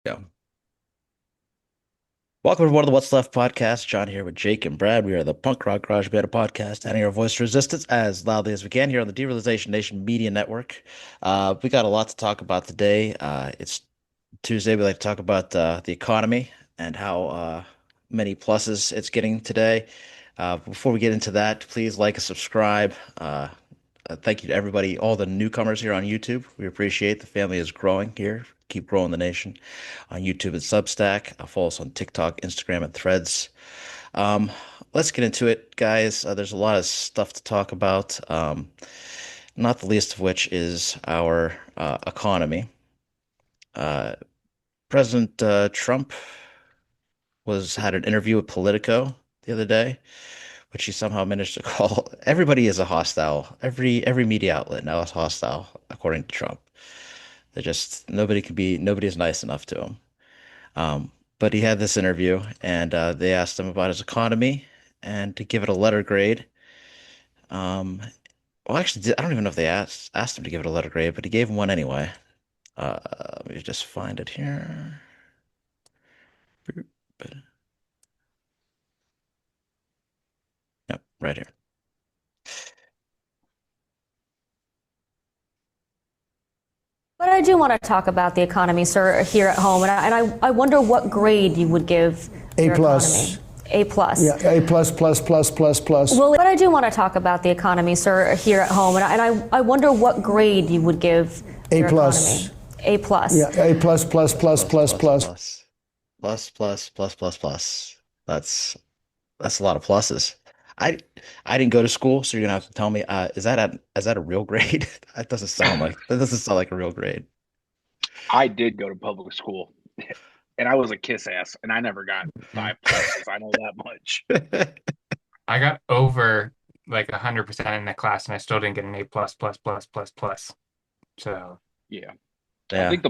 Yeah. Welcome to one of the What's Left podcast. John here with Jake and Brad. We are the punk rock garage band podcast, adding our voice to resistance as loudly as we can here on the Derealization Nation Media Network. We got a lot to talk about today. It's Tuesday. We like to talk about the economy and how many pluses it's getting today. Before we get into that, please like and subscribe. Thank you to everybody, all the newcomers here on YouTube. We appreciate the family is growing here. Keep growing the nation on YouTube and Substack. Follow us on TikTok, Instagram, and Threads. Um, let's get into it, guys. There's a lot of stuff to talk about, not the least of which is our economy. Uh, President Trump was had an interview with Politico the other day, which he somehow managed to call everybody is a hostile. Every media outlet now is hostile, according to Trump. They just nobody is nice enough to him. But he had this interview, and they asked him about his economy and to give it a letter grade. Um, well, actually, I don't even know if they asked him to give it a letter grade, but he gave him one anyway. Let me just find it here. Yep, right here. But I do want to talk about the economy, sir, here at home, and I wonder what grade you would give A your plus. economy. A plus. Yeah, A plus plus plus plus plus. Well, but I do want to talk about the economy, sir, here at home, and I wonder what grade you would give A your plus. economy. A plus. Yeah, A plus plus plus plus plus. Plus. That's a lot of pluses. I I didn't go to school, so you're gonna have to tell me. Is that a real grade? That doesn't sound like a real grade. I did go to public school, and I was a kiss ass, and I never got Mhm. five pluses. I know that much. I got over like 100% in the class and I still didn't get an A plus plus plus plus plus. So Yeah, Yeah. I think the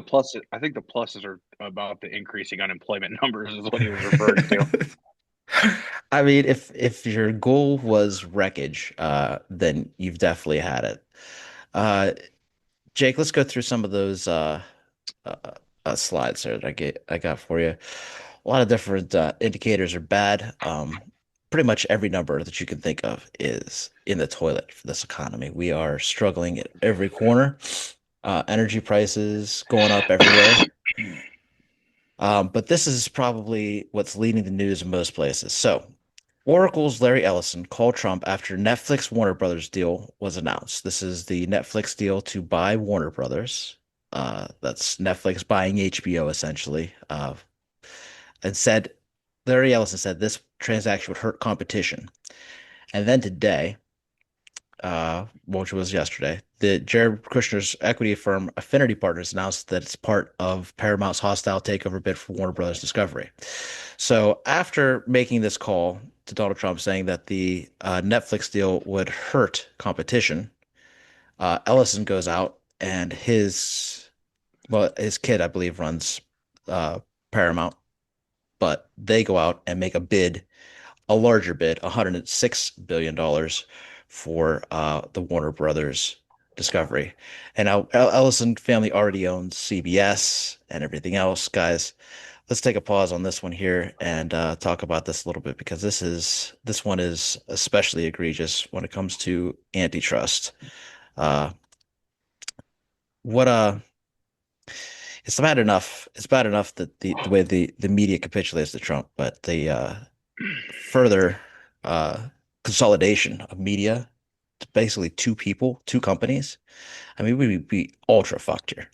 pluses are about the increasing unemployment numbers, is what he was referring to. I mean, if your goal was wreckage, then you've definitely had it. Uh, Jake, let's go through some of those uh, slides there that I got for you. A lot of different indicators are bad. Pretty much every number that you can think of is in the toilet for this economy. We are struggling at every corner. Energy prices going up everywhere. But this is probably what's leading the news in most places. So, Oracle's Larry Ellison called Trump after Netflix Warner Brothers deal was announced. This is the Netflix deal to buy Warner Brothers. That's Netflix buying HBO essentially. And said Larry Ellison said this transaction would hurt competition. And then today, which was yesterday, the Jared Kushner's equity firm Affinity Partners announced that it's part of Paramount's hostile takeover bid for Warner Brothers Discovery. So after making this call to Donald Trump saying that the Netflix deal would hurt competition, Ellison goes out and his kid, I believe, runs Paramount, but they go out and make a larger bid, $106 billion for the Warner Brothers Discovery. And now Ellison family already owns CBS and everything else. Guys, let's take a pause on this one here and talk about this a little bit because this one is especially egregious when it comes to antitrust. Uh, what it's bad enough. It's bad enough that the way the media capitulates to Trump, but the further uh, consolidation of media to basically two people, two companies. I mean, we'd be ultra fucked here.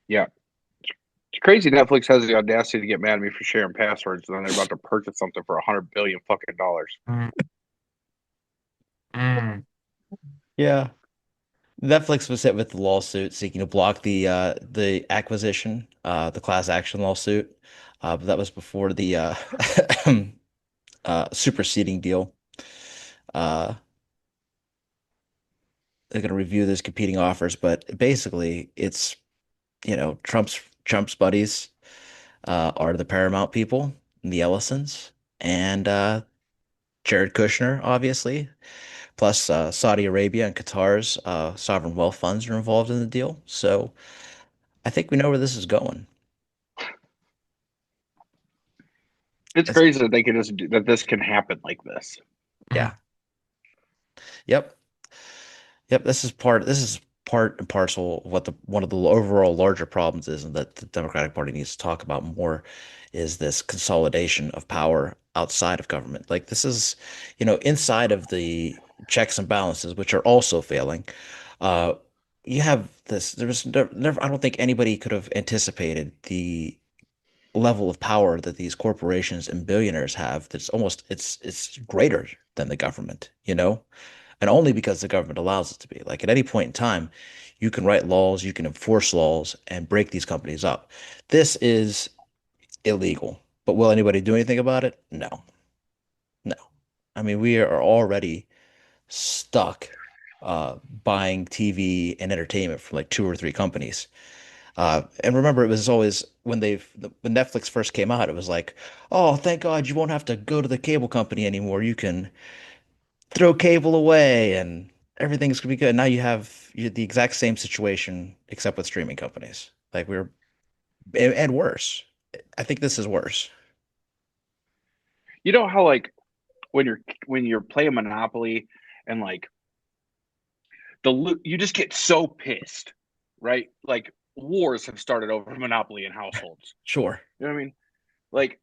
Yeah, it's crazy. Netflix has the audacity to get mad at me for sharing passwords, and then they're about to purchase something for 100 billion fucking dollars. mm, mm. Yeah. Netflix was hit with the lawsuit seeking to block the acquisition, the class action lawsuit. But that was before the superseding deal. Uh, they're going to review those competing offers, but basically, it's Trump's buddies are the Paramount people, the Ellisons, and Jared Kushner, obviously, plus Saudi Arabia and Qatar's sovereign wealth funds are involved in the deal. So I think we know where this is going. It's It's, crazy that they can just do, that this can happen like this. Mhm. yeah. Yep. Yep. This is part and parcel of what the one of the overall larger problems is, and that the Democratic Party needs to talk about more is this consolidation of power outside of government. Like this is, inside of the checks and balances, which are also failing. Uh, you have this. There was never. I don't think anybody could have anticipated the level of power that these corporations and billionaires have. That's almost it's greater than the government. And only because the government allows it to be. Like at any point in time, you can write laws, you can enforce laws, and break these companies up. This is illegal. But will anybody do anything about it? No, no. I mean, we are already stuck buying TV and entertainment from like two or three companies. And remember, it was always when Netflix first came out, it was like, oh, thank God you won't have to go to the cable company anymore. You can throw cable away and everything's gonna be good. Now you the exact same situation except with streaming companies. Like and worse. I think this is worse. You know how like when you're playing Monopoly and like you just get so pissed, right? Like wars have started over Monopoly in households. Sure. You know what I mean? Like,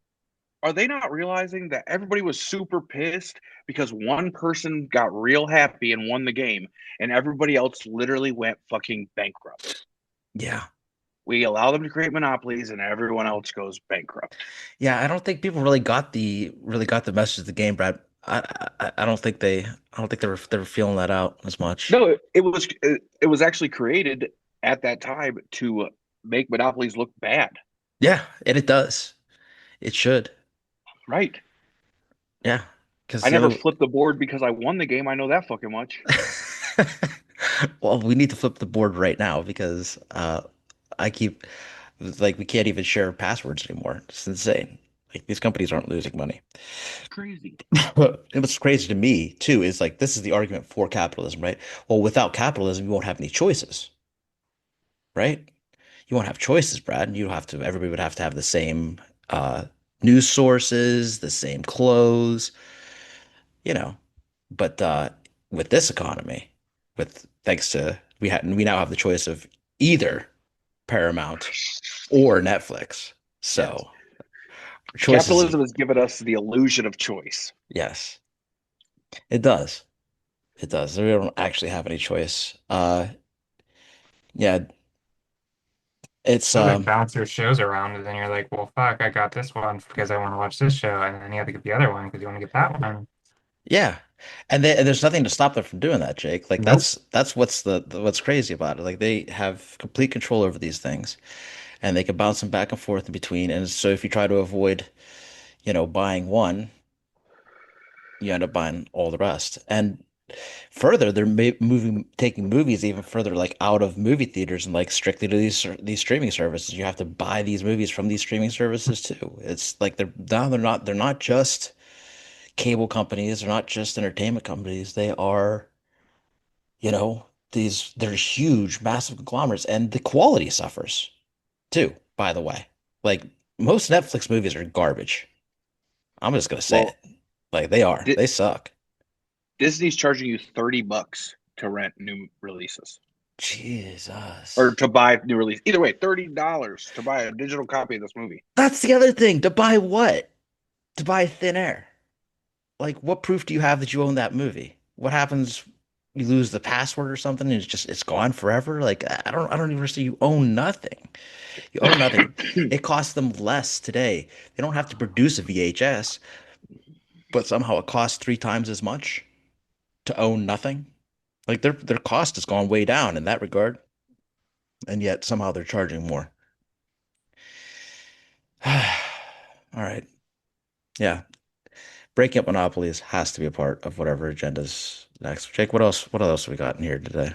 are they not realizing that everybody was super pissed because one person got real happy and won the game, and everybody else literally went fucking bankrupt? Yeah. We allow them to create monopolies, and everyone else goes bankrupt. Yeah, I don't think people really got the message of the game, Brad. I don't think they were feeling that out as much. No, it was actually created at that time to make monopolies look bad, Yeah, and it does. It should. right? Yeah. Because I the never only flipped the board because I won the game. I know that fucking much. well, we need to flip the board right now because I keep like we can't even share passwords anymore. It's insane. Like these companies aren't losing money. It's crazy. But what's crazy to me too is like this is the argument for capitalism, right? Well, without capitalism, you won't have any choices, right? You won't have choices, Brad. Everybody would have to have the same uh news sources, the same clothes, you know. But with this economy, with thanks to we now have the choice of either Paramount or Netflix. Yes. So choices, Capitalism has given us the illusion of choice. yes, it does. It does. We don't actually have any choice. Yeah, it's So they bounce their shows around, and then you're like, well, fuck, I got this one because I want to watch this show, and then you have to get the other one because you want to get that one. yeah, and there's nothing to stop them from doing that, Jake. Like Nope. that's what's what's crazy about it. Like they have complete control over these things, and they can bounce them back and forth in between. And so if you try to avoid, buying one, you end up buying all the rest. And further, they're taking movies even further, like out of movie theaters and like strictly to these streaming services. You have to buy these movies from these streaming services too. It's like they're not just cable companies, they're not just entertainment companies. They are, they're huge, massive conglomerates, and the quality suffers too, by the way. Like most Netflix movies are garbage. I'm just gonna say it. Well, Like they are. Di- They suck. Disney's charging you $30 to rent new releases or Jesus. to buy new release. Either way, $30 to buy a digital copy of this movie. That's the other thing. To buy what? To buy thin air. Like, what proof do you have that you own that movie? What happens? You lose the password or something, and it's gone forever. Like, I don't even see you own nothing. You own nothing. It costs them less today. They don't have to produce a VHS, but somehow it costs three times as much to own nothing. Like their cost has gone way down in that regard, and yet somehow they're charging more. All right. Yeah. Breaking up monopolies has to be a part of whatever agenda's next. Jake, what else we got in here today?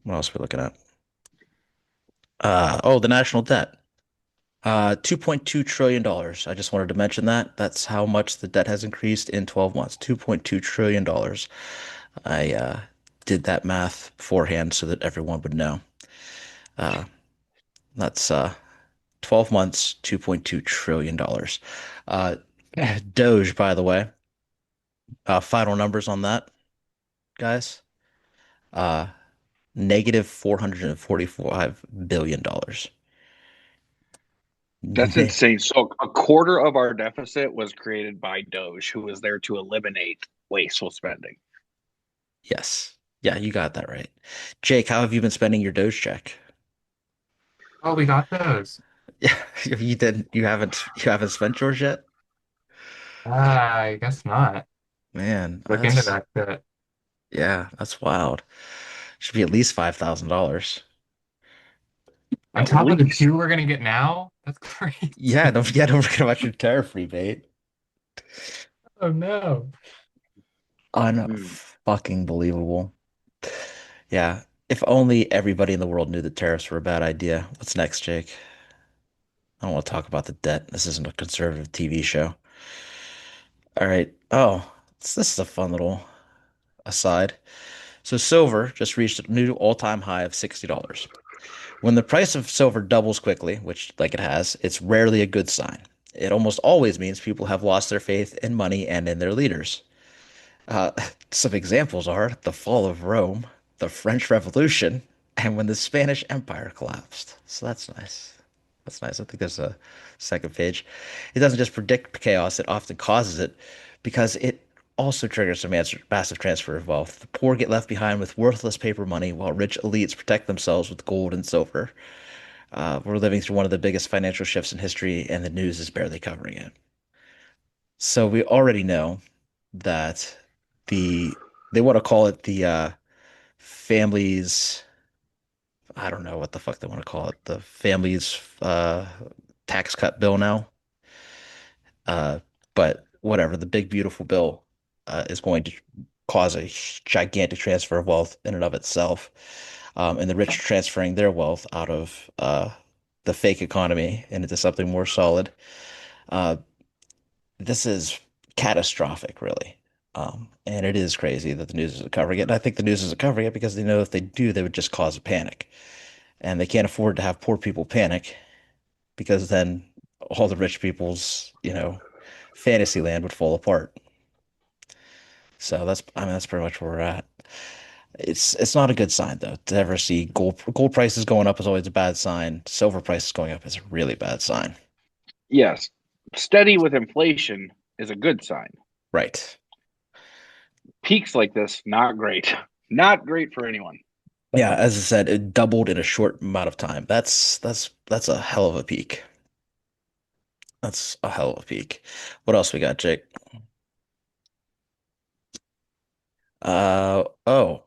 What else are we looking at? The national debt. $2.2 trillion dollars. I just wanted to mention that. That's how much the debt has increased in 12 months. $2.2 trillion dollars. I did that math beforehand so that everyone would know. Uh, That's 12 months, $2.2 trillion dollars. Uh, Doge, by the way, final numbers on that, guys. Uh, negative $445 billion dollars. That's insane. So a quarter of our deficit was created by Doge, who was there to eliminate wasteful spending. Yes. Yeah, you got that right. Jake, how have you been spending your Doge check? Oh, we got those. Yeah, you haven't spent yours yet? I guess not. Man, Look into that's that bit. yeah, that's wild. Should be at least $5,000. On At top of the least. two we're gonna get now? That's crazy. Don't forget about your tariff rebate. Oh no. Hmm. Unfucking believable. Yeah. If only everybody in the world knew that tariffs were a bad idea. What's next, Jake? I don't want to talk about the debt. This isn't a conservative TV show. All right. Oh, this is a fun little aside. So silver just reached a new all-time high of $60. When the price of silver doubles quickly, which like it has, it's rarely a good sign. It almost always means people have lost their faith in money and in their leaders. Uh, some examples are the fall of Rome, the French Revolution, and when the Spanish Empire collapsed. So that's nice. That's nice. I think there's a second page. It doesn't just predict chaos, it often causes it because it also triggers a massive transfer of wealth. The poor get left behind with worthless paper money while rich elites protect themselves with gold and silver. We're living through one of the biggest financial shifts in history, and the news is barely covering it. So we already know that the they want to call it the families. I don't know what the fuck they want to call it. The families tax cut bill now. Uh, but whatever, the big beautiful bill is going to cause a gigantic transfer of wealth in and of itself, and the rich transferring their wealth out of the fake economy and into something more solid. Uh, this is catastrophic, really. And it is crazy that the news isn't covering it. And I think the news isn't covering it because they know if they do, they would just cause a panic. And they can't afford to have poor people panic because then all the rich people's, fantasy land would fall apart. So that's pretty much where we're at. It's not a good sign though to ever see gold prices going up is always a bad sign. Silver prices going up is a really bad sign. Yes. Steady with inflation is a good sign. Right. Peaks like this, not great. Not great for anyone. Yeah, as I said, it doubled in a short amount of time. That's a hell of a peak. That's a hell of a peak. What else we got, Jake? Oh,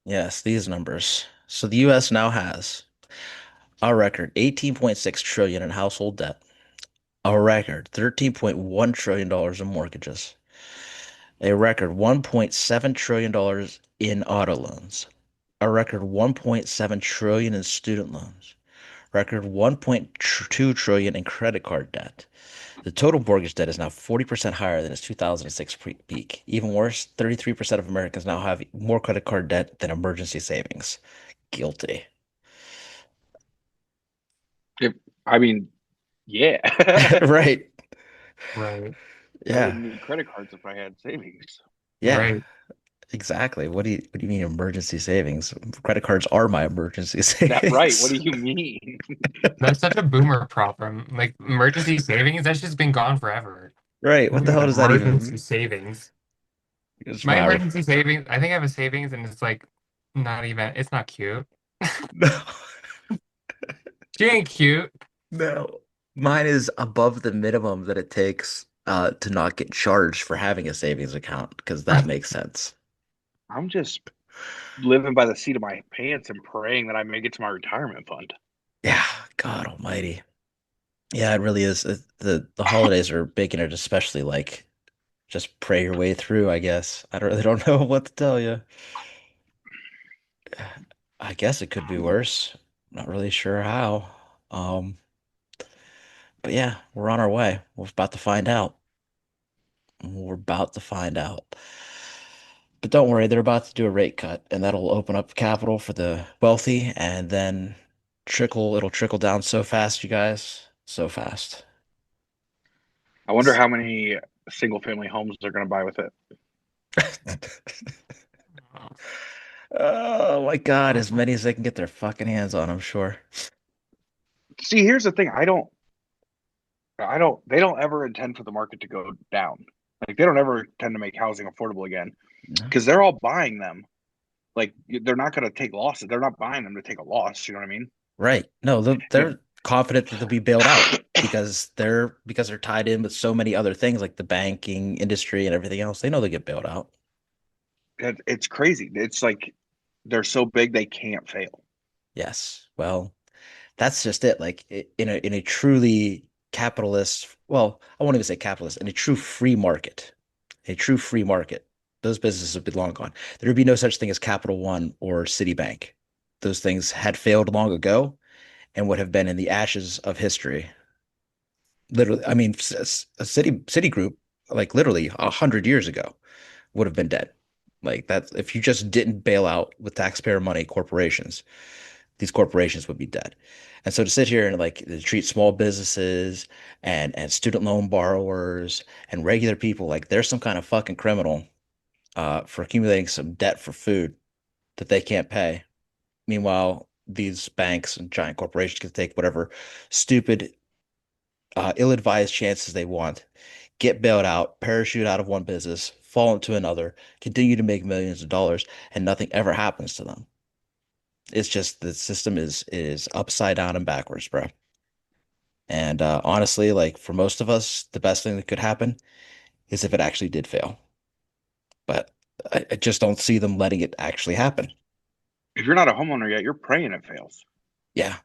yes, these numbers. So the US now has a record 18.6 trillion in household debt, a record $13.1 trillion in mortgages, a record $1.7 trillion in auto loans, a record 1.7 trillion in student loans, record 1.2 trillion in credit card debt. The total mortgage debt is now 40% higher than its 2006 peak. Even worse, 33% of Americans now have more credit card debt than emergency savings. Guilty. If, I mean, yeah. Right. Right. I Yeah. wouldn't need credit cards if I had savings. Yeah. Right. Exactly. What do you mean emergency savings? Credit cards are my emergency That right. What savings. do you mean? That's such a boomer problem. Like emergency savings, that's just been gone forever. Right. What What do the you hell mean does that emergency even savings? it's My my emergency savings, I think I have a savings and it's like not even, it's not cute. no. She ain't cute. No. Mine is above the minimum that it takes to not get charged for having a savings account because that makes sense. I'm just living by the seat of my pants and praying that I make it to my retirement fund. Yeah, God almighty. Yeah, it really is. The holidays are making it especially like just pray your way through, I guess. I really don't know what to tell you. I guess it could be worse. Not really sure how. Um, but yeah, we're on our way. We're about to find out. We're about to find out. But don't worry, they're about to do a rate cut, and that'll open up capital for the wealthy, and then It'll trickle down so fast, you guys. So fast. I wonder how many single family homes they're going to buy with it. Oh my God, as many as they can get their fucking hands on, I'm sure. See, here's the thing. They don't ever intend for the market to go down. Like, they don't ever intend to make housing affordable again No. because they're all buying them. Like, they're not going to take losses. They're not buying them to take a loss. You know what I mean? Right. No, And they're confident that they'll be bailed out because they're tied in with so many other things like the banking industry and everything else. They know they get bailed out. it's crazy. It's like they're so big they can't fail. Yes. Well, that's just it. Like in a truly capitalist, well, I won't even say capitalist, in a true free market, those businesses would be long gone. There would be no such thing as Capital One or Citibank. Those things had failed long ago and would have been in the ashes of history. Literally, I mean, a Citigroup, like literally 100 years ago, would have been dead. Like that, if you just didn't bail out with taxpayer money corporations, these corporations would be dead. And so to sit here and like treat small businesses and student loan borrowers and regular people like they're some kind of fucking criminal for accumulating some debt for food that they can't pay. Meanwhile, these banks and giant corporations can take whatever stupid, ill-advised chances they want, get bailed out, parachute out of one business, fall into another, continue to make millions of dollars, and nothing ever happens to them. It's just the system is upside down and backwards, bro. And honestly, like for most of us, the best thing that could happen is if it actually did fail. But I just don't see them letting it actually happen. If you're not a homeowner yet, you're praying it fails. Yeah,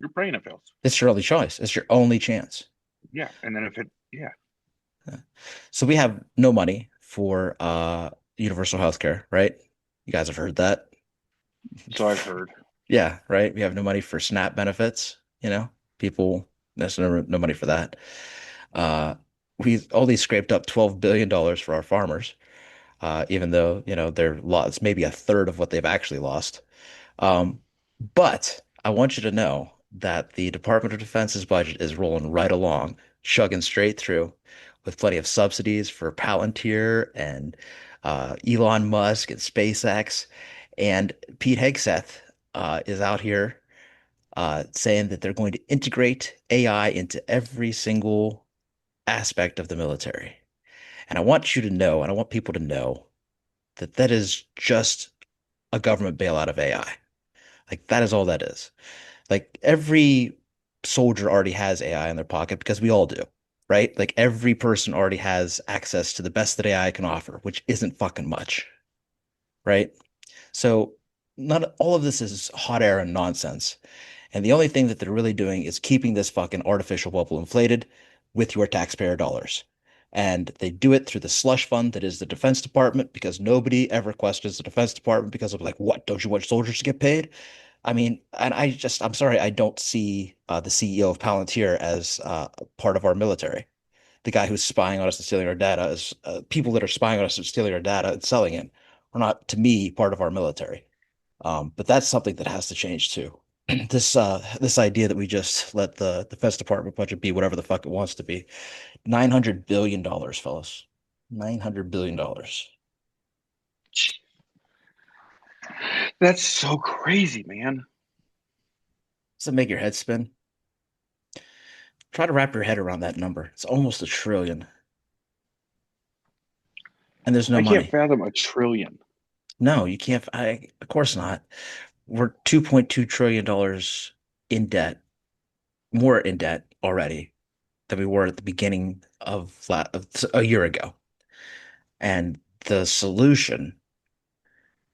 You're praying it fails. it's your only choice. It's your only chance. Yeah. And then if it, yeah. Yeah. So we have no money for universal health care, right? You guys have heard that. So I've heard. Yeah, right. We have no money for SNAP benefits, people, there's no money for that. Uh, we only scraped up $12 billion for our farmers, even though, their loss maybe a third of what they've actually lost. Um, but I want you to know that the Department of Defense's budget is rolling right along, chugging straight through with plenty of subsidies for Palantir and Elon Musk and SpaceX. And Pete Hegseth is out here saying that they're going to integrate AI into every single aspect of the military. And I want you to know, and I want people to know that that is just a government bailout of AI. Like that is all that is. Like every soldier already has AI in their pocket because we all do, right? Like every person already has access to the best that AI can offer, which isn't fucking much, right? So not all of this is hot air and nonsense. And the only thing that they're really doing is keeping this fucking artificial bubble inflated with your taxpayer dollars. And they do it through the slush fund that is the Defense Department because nobody ever questions the Defense Department because of like, what, don't you want soldiers to get paid? I mean, and I'm sorry, I don't see the CEO of Palantir as part of our military. The guy who's spying on us and stealing our data is people that are spying on us and stealing our data and selling it are not, to me, part of our military. But that's something that has to change too. This idea that we just let the Defense Department budget be whatever the fuck it wants to be. $900 billion, fellas. $900 billion. That's so crazy, man. Does it make your head spin? Try to wrap your head around that number. It's almost a trillion. And there's no I can't money. fathom a trillion. No, you can't. Of course not. We're $2.2 trillion in debt, more in debt already than we were at the beginning of a year ago. And the solution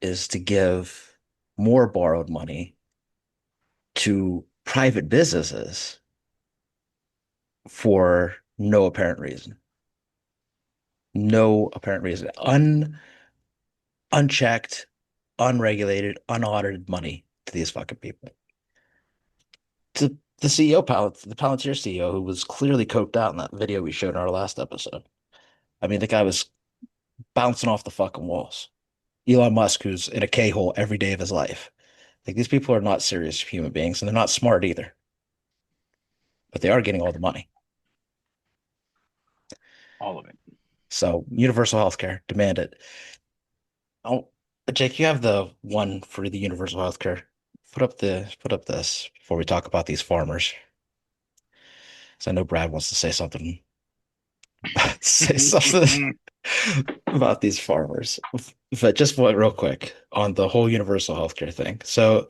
is to give more borrowed money to private businesses for no apparent reason. No apparent reason. Unchecked, unregulated, unaudited money to these fucking people. To the CEO, the Palantir CEO, who was clearly coked out in that video we showed in our last episode. I mean, the guy was bouncing off the fucking walls. Elon Musk, who's in a K-hole every day of his life. Like these people are not serious human beings, and they're not smart either, but they are getting all the money. All of it. So universal health care, demand it. Oh, Jake, you have the one for the universal health care. Put up this before we talk about these farmers. So I know Brad wants to say something. Say something about these farmers. But just one real quick on the whole universal healthcare thing. So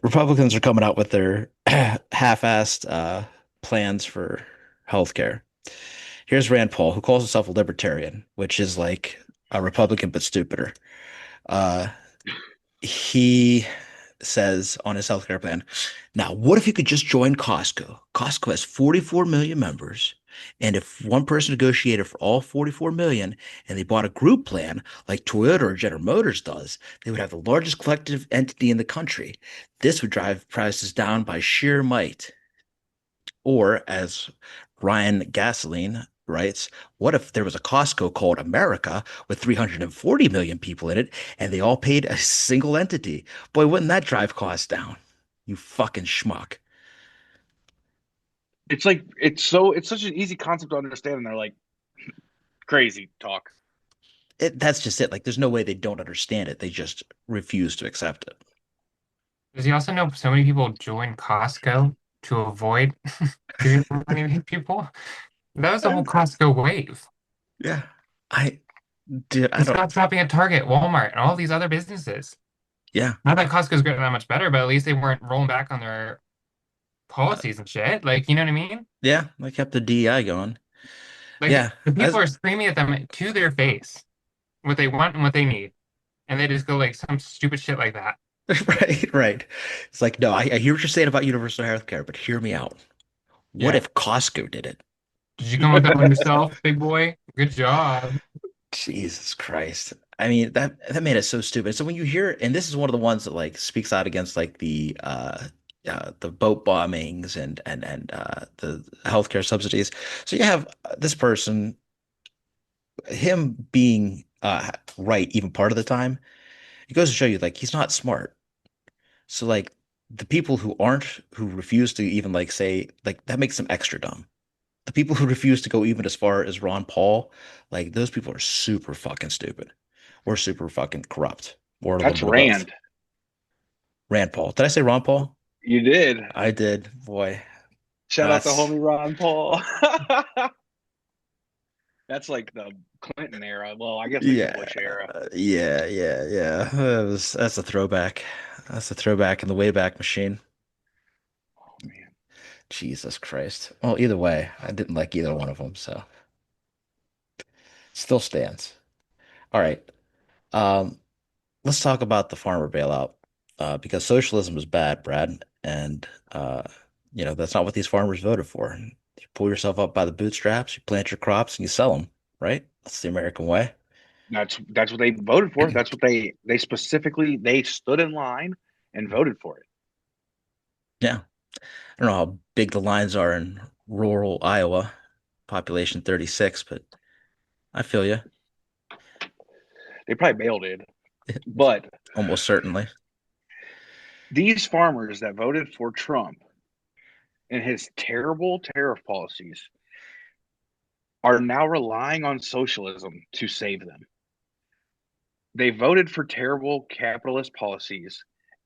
Republicans are coming out with their half-assed plans for healthcare. Here's Rand Paul, who calls himself a libertarian, which is like a Republican but stupider. Uh, he says on his healthcare plan, now, what if you could just join Costco? Costco has 44 million members. And if one person negotiated for all 44 million and they bought a group plan like Toyota or General Motors does, they would have the largest collective entity in the country. This would drive prices down by sheer might. Or, as Ryan Gasoline writes, what if there was a Costco called America with 340 million people in it and they all paid a single entity? Boy, wouldn't that drive costs down? You fucking schmuck. It's like it's such an easy concept to understand, and they're like crazy talk. That's just it. Like, there's no way they don't understand it. They just refuse to accept it. Does he also know so many people join Costco to avoid giving money to people? That was the whole Costco wave. Yeah. I, dude, I They don't, stopped shopping at Target, Walmart, and all these other businesses. yeah. Not that Costco's getting that much better, but at least they weren't rolling back on their Uh, policies and shit. Like, you know what I mean? yeah. They kept the DEI going. Like, Yeah. the people are screaming at them to their face what they want and what they need. And they just go like some stupid shit like that. Right, right. It's like, no, I hear what you're saying about universal health care, but hear me out. What Yeah. if Costco did it? Did you come up with that one yourself, big boy? Good job. Jesus Christ. I mean, that made it so stupid. So when you hear, and this is one of the ones that like speaks out against like the boat bombings and the healthcare subsidies. So you have this person, him being right even part of the time, it goes to show you like he's not smart. So like the people who aren't, who refuse to even like say like that makes them extra dumb. The people who refuse to go even as far as Ron Paul, like those people are super fucking stupid or super fucking corrupt or a little That's bit of both. Rand. Rand Paul. Did I say Ron Paul? You did. I did. Boy, Shout out to that's homie Ron Paul. That's like the Clinton era. Well, I guess like the yeah, Bush era. yeah. That's a throwback. That's a throwback in the Wayback Machine. Oh man. Jesus Christ. Well, either way, I didn't like either one of them, so still stands. All right. Um, let's talk about the farmer bailout, because socialism is bad, Brad, and that's not what these farmers voted for. You pull yourself up by the bootstraps, you plant your crops, and you sell them, right? That's the American way. That's what they voted for. That's what they specifically they stood in line and voted for it. Yeah, I don't know how big the lines are in rural Iowa, population 36, but I feel you. They probably mailed it. But Almost certainly. these farmers that voted for Trump and his terrible tariff policies are now relying on socialism to save them. They voted for terrible capitalist policies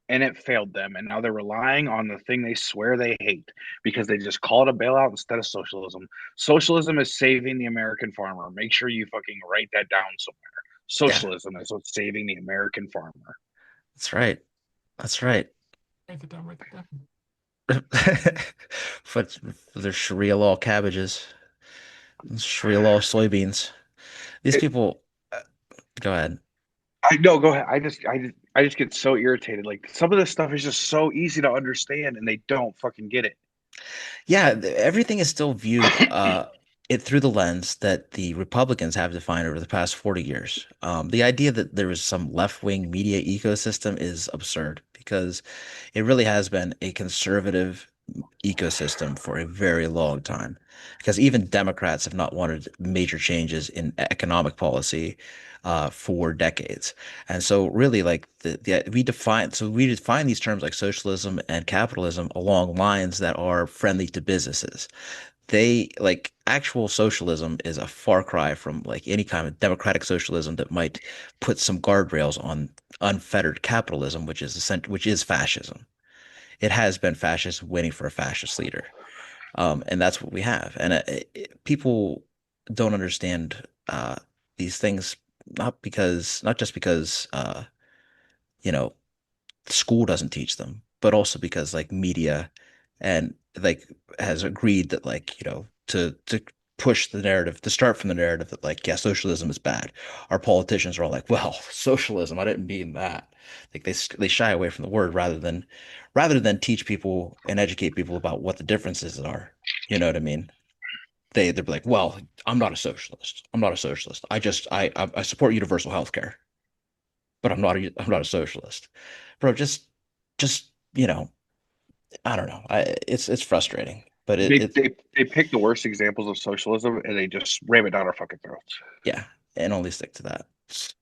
and it failed them. And now they're relying on the thing they swear they hate because they just call it a bailout instead of socialism. Socialism is saving the American farmer. Make sure you fucking write that down somewhere. Yeah, Socialism is what's saving the American farmer. that's right. That's right. Write it down, write it down. But there's Sharia law cabbages, Sharia law soybeans. These It, people, go ahead. I no, go ahead. I just get so irritated. Like some of this stuff is just so easy to understand, and they don't fucking get it. Yeah, everything is still viewed it through the lens that the Republicans have defined over the past 40 years. The idea that there is some left-wing media ecosystem is absurd because it really has been a conservative ecosystem for a very long time because even Democrats have not wanted major changes in economic policy for decades. And so really like we define these terms like socialism and capitalism along lines that are friendly to businesses. They like actual socialism is a far cry from like any kind of democratic socialism that might put some guardrails on unfettered capitalism, which is fascism. It has been fascist waiting for a fascist leader. And that's what we have. And people don't understand these things, not just because, you know, school doesn't teach them, but also because like media and like has agreed that like, to push the narrative, to start from the narrative that like, yeah, socialism is bad. Our politicians are all like, well, socialism, I didn't mean that. Like they shy away from the word rather than teach people and educate people about what the differences are. You know what I mean? They're like, well, I'm not a socialist. I'm not a socialist. I support universal health care, but I'm not a socialist. Bro, just I don't know. It's frustrating, but They they pick the worst examples of socialism and they just ram it down our fucking throats. yeah, and only stick to that. It's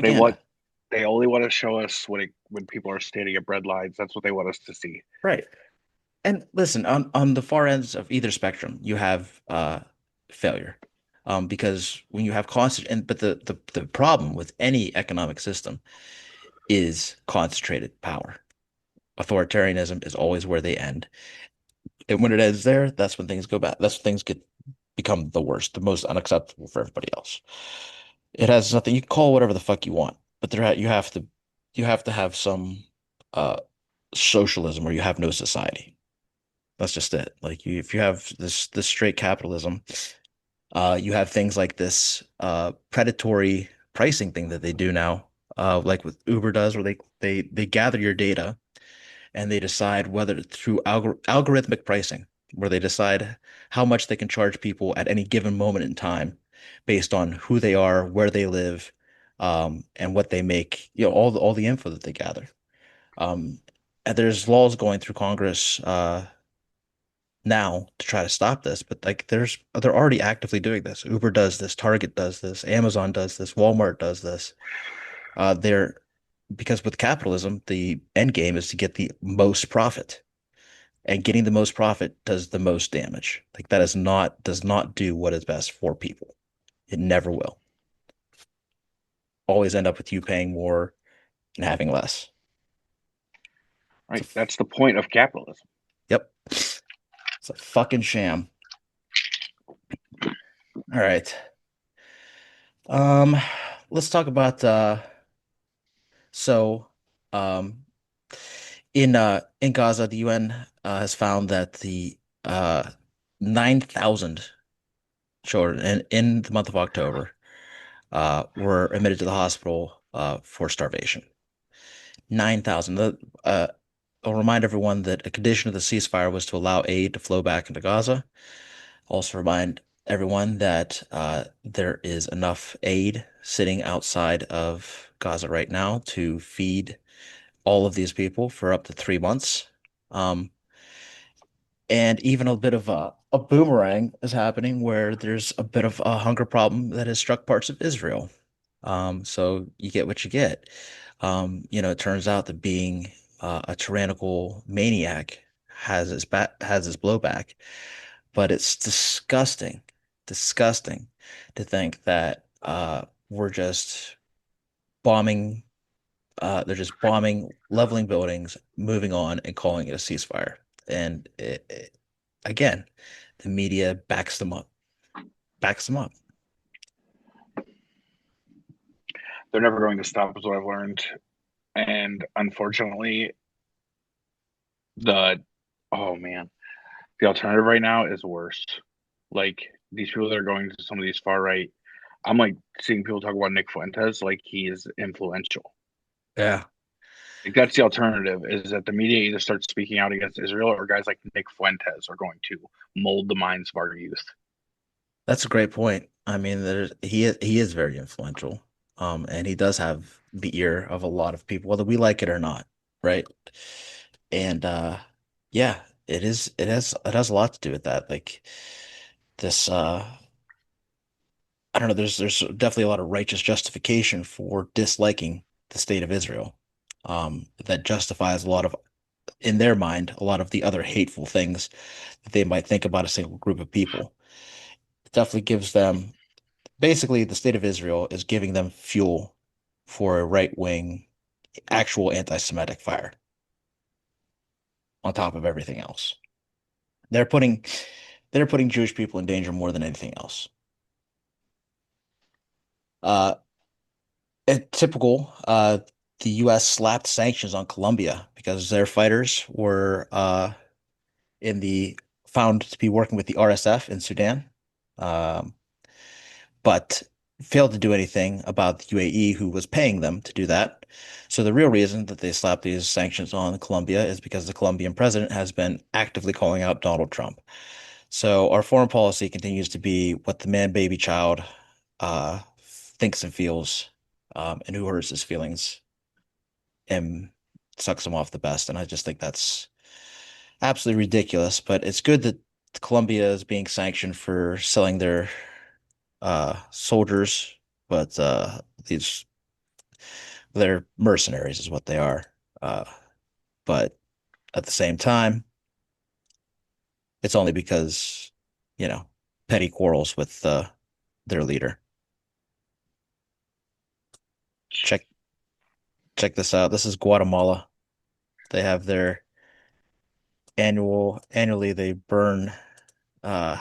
They want propaganda. they only want to show us when people are standing at bread lines. That's what they want us to see. Right. And listen, on the far ends of either spectrum, you have failure. Because when you have constant and but the problem with any economic system is concentrated power. Authoritarianism is always where they end. And when it ends there, that's when things go bad. That's when things become the worst, the most unacceptable for everybody else. It has nothing. You can call whatever the fuck you want, but you have to have some uh socialism or you have no society. That's just it. Like if you have this straight capitalism, you have things like this predatory pricing thing that they do now, like with Uber does, where they gather your data and they decide whether through algorithmic pricing, where they decide how much they can charge people at any given moment in time based on who they are, where they live, and what they make, all the info that they gather. Um, and there's laws going through Congress now to try to stop this, but like they're already actively doing this. Uber does this, Target does this, Amazon does this, Walmart does this. They're because with capitalism, the end game is to get the most profit. And getting the most profit does the most damage. Like that is not does not do what is best for people. It never will. Always end up with you paying more and having less. It's a Right. That's the point of capitalism. yep. It's a fucking sham. All right. Um, let's talk about so um in Gaza, the UN has found that the 9,000 children in the month of October were admitted to the hospital for starvation. 9,000. I'll remind everyone that a condition of the ceasefire was to allow aid to flow back into Gaza. Also remind everyone that there is enough aid sitting outside of Gaza right now to feed all of these people for up to 3 months. Um, and even a bit of a boomerang is happening where there's a bit of a hunger problem that has struck parts of Israel. So you get what you get. It turns out that being a tyrannical maniac has its blowback, but it's disgusting to think that we're just bombing. They're just bombing, leveling buildings, moving on, and calling it a ceasefire. And again, the media backs them up, backs them up. They're never going to stop, is what I've learned. And unfortunately, the oh man, the alternative right now is worse. Like these people that are going to some of these far right, I'm like seeing people talk about Nick Fuentes like he is influential. Yeah, Like that's the alternative is that the media either starts speaking out against Israel or guys like Nick Fuentes are going to mold the minds of our youth. that's a great point. I mean, he is very influential, and he does have the ear of a lot of people, whether we like it or not, right? And yeah, it has a lot to do with that. Like this I don't know, there's definitely a lot of righteous justification for disliking the state of Israel. That justifies a lot of, in their mind, a lot of the other hateful things that they might think about a single group of people. It definitely gives them, basically, the state of Israel is giving them fuel for a right-wing, actual anti-Semitic fire on top of everything else. They're putting they're putting Jewish people in danger more than anything else. Uh, typical, the U.S. slapped sanctions on Colombia because their fighters were in the found to be working with the RSF in Sudan, um, but failed to do anything about the UAE, who was paying them to do that. So the real reason that they slapped these sanctions on Colombia is because the Colombian president has been actively calling out Donald Trump. So our foreign policy continues to be what the man baby child thinks and feels, and who hurts his feelings and sucks him off the best. And I just think that's absolutely ridiculous. But it's good that Colombia is being sanctioned for selling their soldiers, but these they're mercenaries is what they are. Uh, but at the same time, it's only because, you know, petty quarrels with their leader. Check check this out. This is Guatemala. They have their annually they burn uh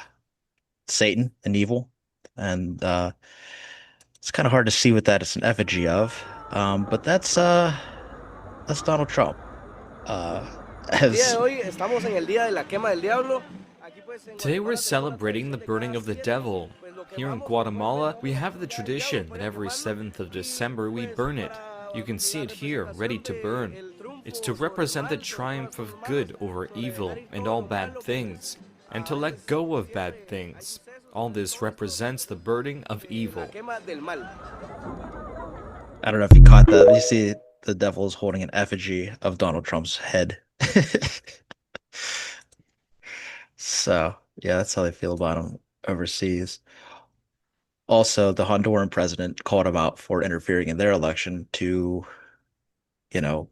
Satan and evil, and it's kind of hard to see what that is an effigy of. But that's Donald Trump. Uh, as Today we're celebrating the burning of the devil. Here in Guatemala, we have the tradition that every 7th of December we burn it. You can see it here, ready to burn. It's to represent the triumph of good over evil and all bad things, and to let go of bad things. All this represents the burning of evil. I don't know if you caught that. You see the devil is holding an effigy of Donald Trump's head. So yeah, that's how they feel about him overseas. Also, the Honduran president called him out for interfering in their election to, you know,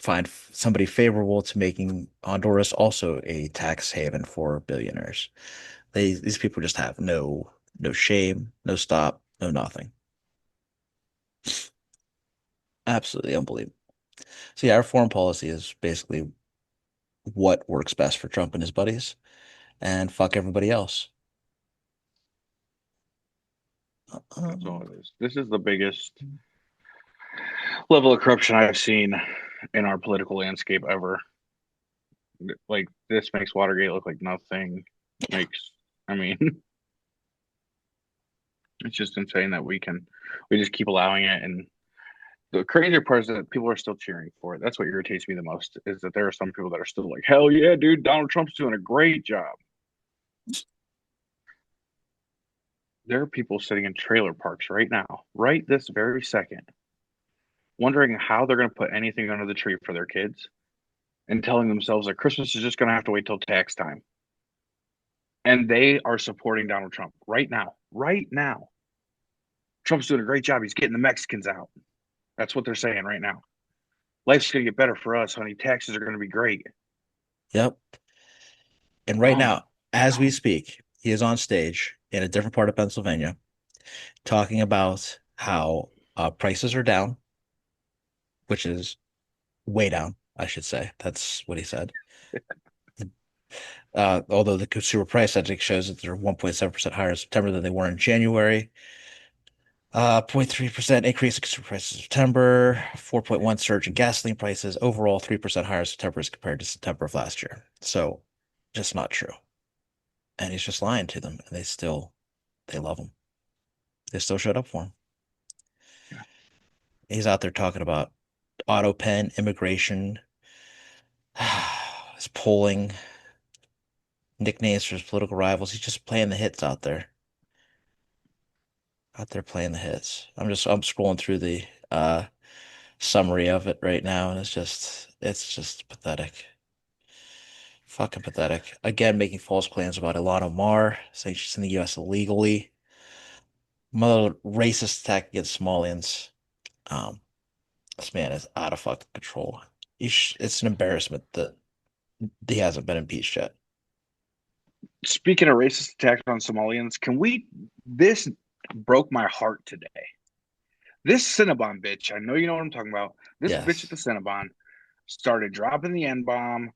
find somebody favorable to making Honduras also a tax haven for billionaires. These people just have no shame, no stop, no nothing. Absolutely unbelievable. So yeah, our foreign policy is basically what works best for Trump and his buddies, and fuck everybody else. That's all it is. This is the biggest level of corruption I've seen in our political landscape ever. Like this makes Watergate look like nothing. Makes I mean, it's just insane that we just keep allowing it. And the crazier part is that people are still cheering for it. That's what irritates me the most is that there are some people that are still like, hell yeah, dude, Donald Trump's doing a great job. There are people sitting in trailer parks right now, right this very second, wondering how they're going to put anything under the tree for their kids and telling themselves that Christmas is just going to have to wait till tax time. And they are supporting Donald Trump right now. Right now. Trump's doing a great job. He's getting the Mexicans out. That's what they're saying right now. Life's going to get better for us, honey. Taxes are going to be great. Yep. And right Oh my now, as we God. speak, he is on stage in a different part of Pennsylvania talking about how prices are down, which is way down, I should say. That's what he said. Although the consumer price index shows that they're 1.7% higher in September than they were in January. 0.3% increase in consumer prices in September, 4.1 surge in gasoline prices, overall 3% higher in September as compared to September of last year. So just not true. And he's just lying to them, and they love him. They still showed up for him. He's out there talking about auto pen, immigration, his polling, nicknames for his political rivals. He's just playing the hits out there playing the hits. I'm scrolling through the summary of it right now, and it's just pathetic. Fucking pathetic. Again, making false claims about Ilana Mar, saying she's in the US illegally. Another racist attack against Somalians. Um, this man is out of fucking control. It's an embarrassment that he hasn't been impeached yet. Speaking of racist attacks on Somalians, can we? This broke my heart today. This Cinnabon bitch, I know you know what I'm talking about. This bitch at Yes. the Cinnabon started dropping the N bomb,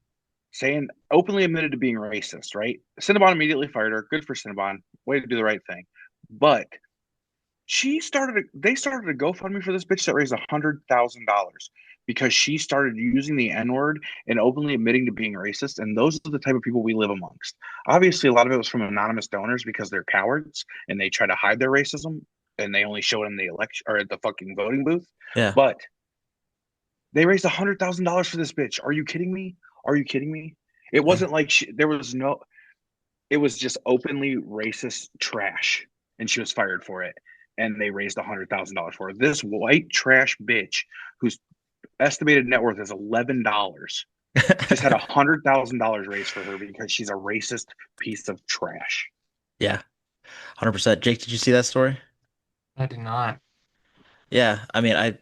saying openly admitted to being racist, right? Cinnabon immediately fired her. Good for Cinnabon. Way to do the right thing. But they started a GoFundMe for this bitch that raised $100,000 because she started using the N-word and openly admitting to being racist. And those are the type of people we live amongst. Obviously, a lot of it was from anonymous donors because they're cowards and they try to hide their racism and they only show it in the election or at the fucking voting booth. Yeah. But they raised $100,000 for this bitch. Are you kidding me? Are you kidding me? It Yeah. wasn't like there was no. It was just openly racist trash, and she was fired for it. And they raised $100,000 for her. This white trash bitch, whose estimated net worth is $11, just had $100,000 raised for her because she's a racist piece of trash. Yeah. 100%. Jake, did you see that story? I did not. Yeah. I mean, I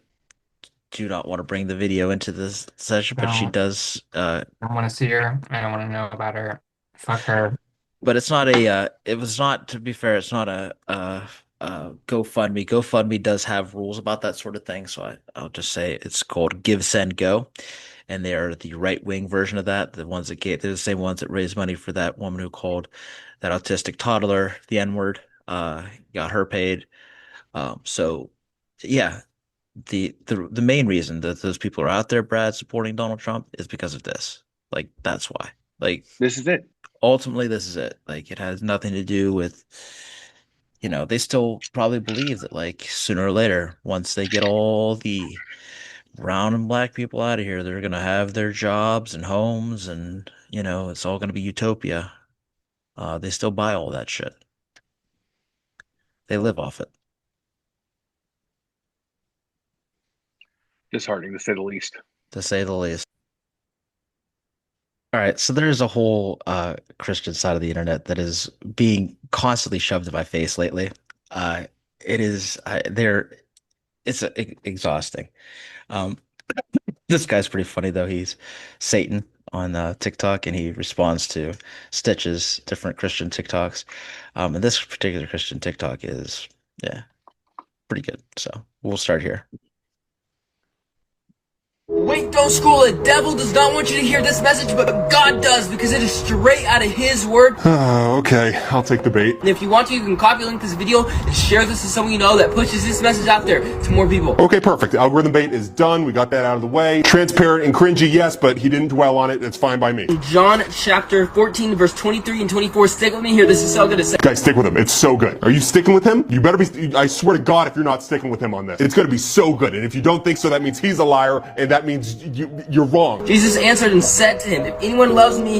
do not want to bring the video into this session, but she No, does I don't want to see her. I don't want to know about her. Fuck her. but it's not a it was not, to be fair, it's not a GoFundMe. GoFundMe does have rules about that sort of thing, so I'll just say it's called Give Send Go, and they're the right wing version of that. The ones that they're the same ones that raised money for that woman who called that autistic toddler the N-word, got her paid. So yeah, the main reason that those people are out there, Brad, supporting Donald Trump is because of this. Like, that's why. Like, This is it. ultimately, this is it. Like, it has nothing to do with, they still probably believe that, like, sooner or later, once they get all the brown and black people out of here, they're gonna have their jobs and homes, and it's all gonna be utopia. They still buy all that shit. They live off it, Disheartening to say the least. to say the least. All right, so there's a whole Christian side of the internet that is being constantly shoved in my face lately. Uh, it is there. It's exhausting. Um, this guy's pretty funny though. He's Satan on TikTok, and he responds to Stitch's different Christian TikToks. And this particular Christian TikTok is, yeah, pretty good. So we'll start here. Wait, don't school. The devil does not want you to hear this message, but God does, because it is straight out of his word. Okay, I'll take the bait. And if you want to, you can copy link this video and share this to someone you know that pushes this message out there to more people. Okay, perfect. The algorithm bait is done. We got that out of the way. Transparent and cringy, yes, but he didn't dwell on it. It's fine by me. John chapter 14, verse 23 and 24. Stick with me here. This is so good to say. Guys, stick with him. It's so good. Are you sticking with him? You better be. I swear to God, if you're not sticking with him on this, it's going to be so good. And if you don't think so, that means he's a liar, and that means you're wrong. Jesus answered and said to him, if anyone loves me,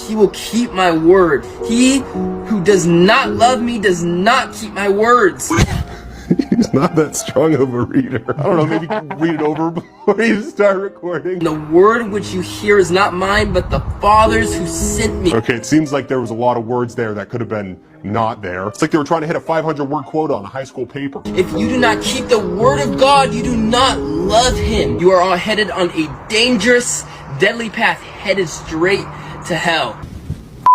he will keep my word. He who does not love me does not keep my words. He's not that strong of a reader. I don't know, maybe you can read it over before you start recording. The word which you hear is not mine, but the Father's who sent me. Okay, it seems like there was a lot of words there that could have been not there. It's like they were trying to hit a 500-word quota on a high school paper. If you do not keep the word of God, you do not love him. You are all headed on a dangerous, deadly path, headed straight to hell.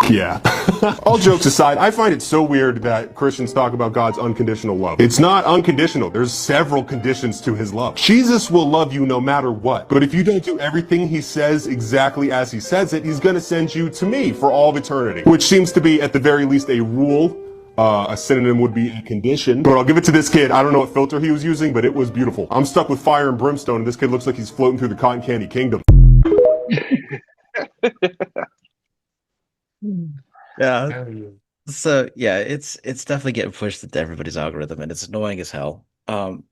Yeah. All jokes aside, I find it so weird that Christians talk about God's unconditional love. It's not unconditional. There's several conditions to his love. Jesus will love you no matter what. But if you don't do everything he says exactly as he says it, he's going to send you to me for all of eternity, which seems to be at the very least a rule. A synonym would be a condition. But I'll give it to this kid. I don't know what filter he was using, but it was beautiful. I'm stuck with fire and brimstone, and this kid looks like he's floating through the cotton candy kingdom. Yeah. So yeah, it's definitely getting pushed into everybody's algorithm, and it's annoying as hell.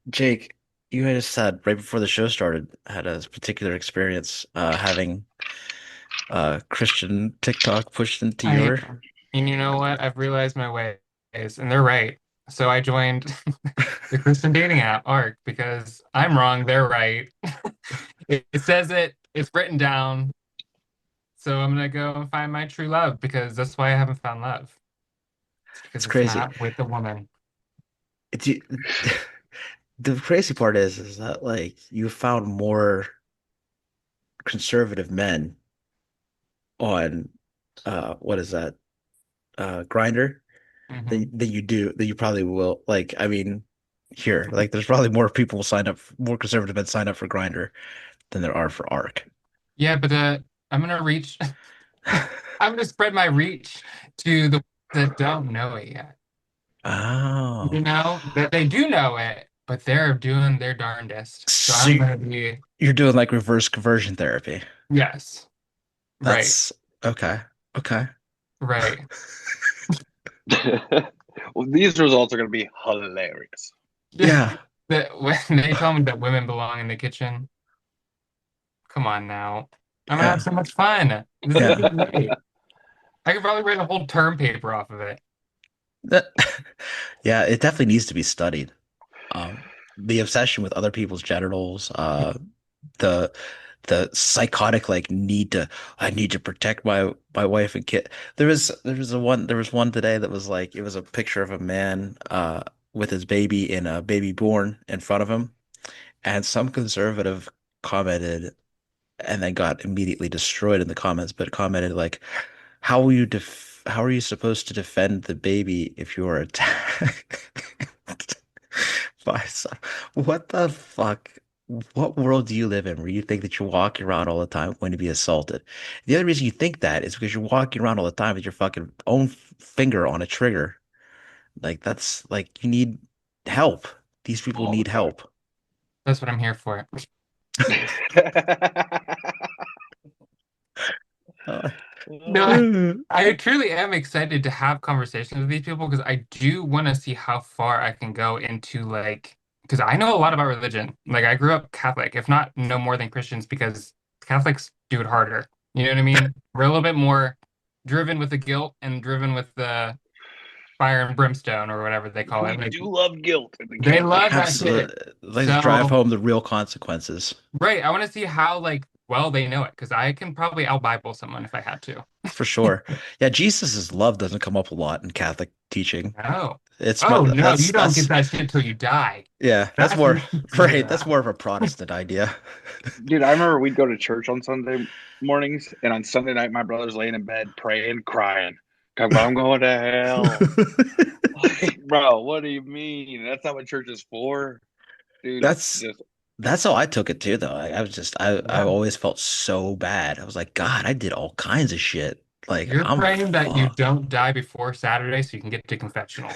Jake, you had said right before the show started had a particular experience having Christian TikTok pushed into your. And you know what? I've realized my ways, and they're right. So I joined the Christian dating app, ARC, because I'm wrong, they're right. It says it, it's written down. So I'm gonna go and find my true love because that's why I haven't found love. It's because It's it's crazy. not with a woman. It's the crazy part is that like you found more conservative men on what is that Grinder Hmm. than you do that you probably will like I mean here like there's probably more people sign up more conservative men sign up for Grinder than there are for Arc. Yeah, but I'm gonna reach. I'm gonna spread my reach to the that don't know it yet. Oh, You know that they do know it, but they're doing their darndest. So so I'm gonna be you're doing like reverse conversion therapy. yes, right, That's okay. Okay. right. Well, these results are going to be hilarious. Yeah. That when they tell me that women belong in the kitchen, come on now. I'm gonna have Yeah. so much fun. This is Yeah. great. I could probably write a whole term paper off of it. That, yeah, it definitely needs to be studied. The obsession with other people's genitals, the the psychotic like need to I need to protect my wife and kid. There was one today that was like it was a picture of a man with his baby and a baby born in front of him, and some conservative commented and then got immediately destroyed in the comments, but commented like, how are you supposed to defend the baby if you are attacked by some what the fuck? What world do you live in where you think that you're walking around all the time going to be assaulted? The other reason you think that is because you're walking around all the time with your fucking own finger on a trigger. Like that's like you need help. These people All the need time. help. That's what I'm here for. Uh, No, I truly am excited to have conversations with these people because I do want to see how far I can go into like because I know a lot about religion. Like I grew up Catholic, if not no more than Christians, because Catholics do it harder. You know what I mean? We're a little bit more driven with the guilt and driven with the fire and brimstone or whatever they call it. We Like do love guilt in the they Catholic love that Church. shit. Absolutely. Let's drive So, home the real consequences. right, I want to see how like well they know it because I can probably out Bible someone if I had to. For sure. Yeah, Jesus's love doesn't come up a lot in Catholic teaching. No. It's Oh no, you don't get that's that shit till you die. yeah, that's That's when more you figure right. it That's out. more of a Protestant idea. Dude, I remember we'd go to church on Sunday mornings, and on Sunday night, my brother's laying in bed praying, crying. I'm going to hell. Like, bro, what do you mean? That's not what church is for, dude. That's Just that's how I took it too, though. I was just I Yeah. always felt so bad. I was like, God, I did all kinds of shit. Like You're I'm praying that you fucked. don't die before Saturday so you can get to confessional.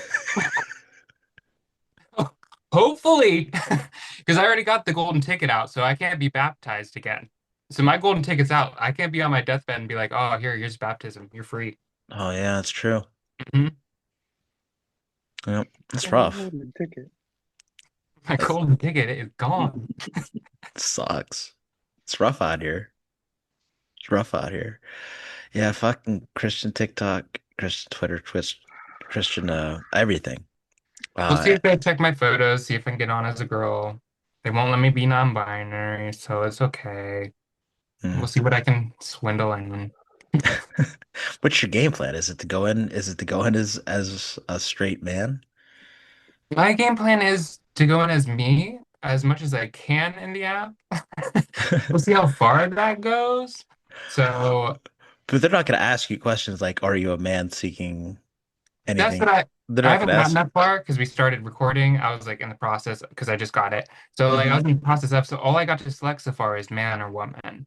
Hopefully, because I already got the golden ticket out, so I can't be baptized again. So my golden ticket's out. I can't be on my deathbed and be like, "Oh, here's baptism. You're free." Oh yeah, that's true. Mhm. Yep, that's rough. golden ticket. My That golden ticket is gone. sucks. It's rough out here. It's rough out here. Yeah, fucking Christian TikTok, Christian Twitter, Twitch, Christian everything. We'll see Uh if they check my photos, see if I can get on as a girl. They won't let me be non-binary, so it's okay. mm. We'll see what I can swindle in. What's your game plan? Is it to go in? Is it to go in as a straight man? My game plan is to go in as me as much as I can in the app. We'll see how far that goes. So But they're not going to ask you questions like, "Are you a man seeking that's what anything?" They're I not going haven't to gotten ask. that far because we started recording. I was like in the process because I just got it. So like I Mhm. was in the process of so all I got to select so far is man or woman.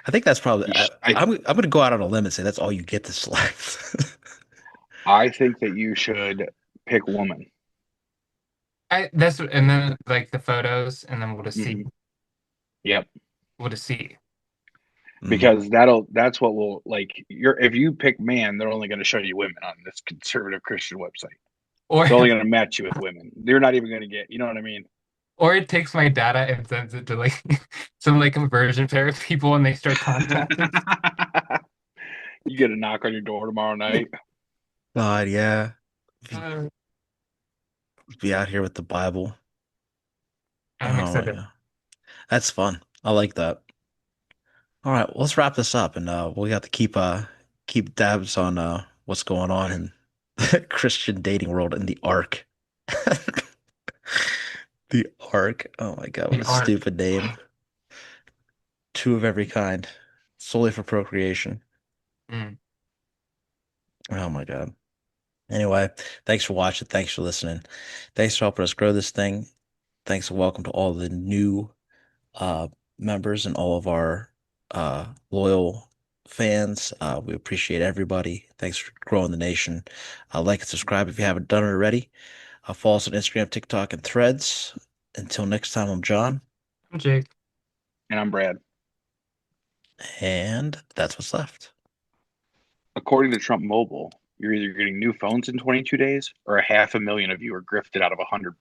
I think that's probably. I I'm going to go out on a limb and say that's all you get to select. I think that you should pick woman. I that's and then like the photos and then we'll just see. Hmm. Yep. We'll just see. Mhm. Because that's what will like you're if you pick man, they're only going to show you women on this conservative Christian website. Or They're only going to match you with women. They're not even going to get, you know what I mean? or it takes my data and sends it to like some like conversion pair of people and they start contacting. You get a knock on your door tomorrow night. God, yeah. Be, Uh, be out here with the Bible. I'm Oh excited. yeah, that's fun. I like that. All right, well, let's wrap this up, and we got to keep tabs on what's going on in the Christian dating world in the Ark. The Ark. Oh my God, what The a art. stupid name. Two of every kind, solely for procreation. Mm. Oh my God. Anyway, thanks for watching. Thanks for listening. Thanks for helping us grow this thing. Thanks and welcome to all the new uh, members and all of our loyal fans. We appreciate everybody. Thanks for growing the nation. Like and subscribe if you haven't done it already. Follow us on Instagram, TikTok, and Threads. Until next time, I'm John, I'm Jake. And I'm Brad. and that's what's left. According to Trump Mobile, you're either getting new phones in 22 days or 500,000 of you are grifted out of $100.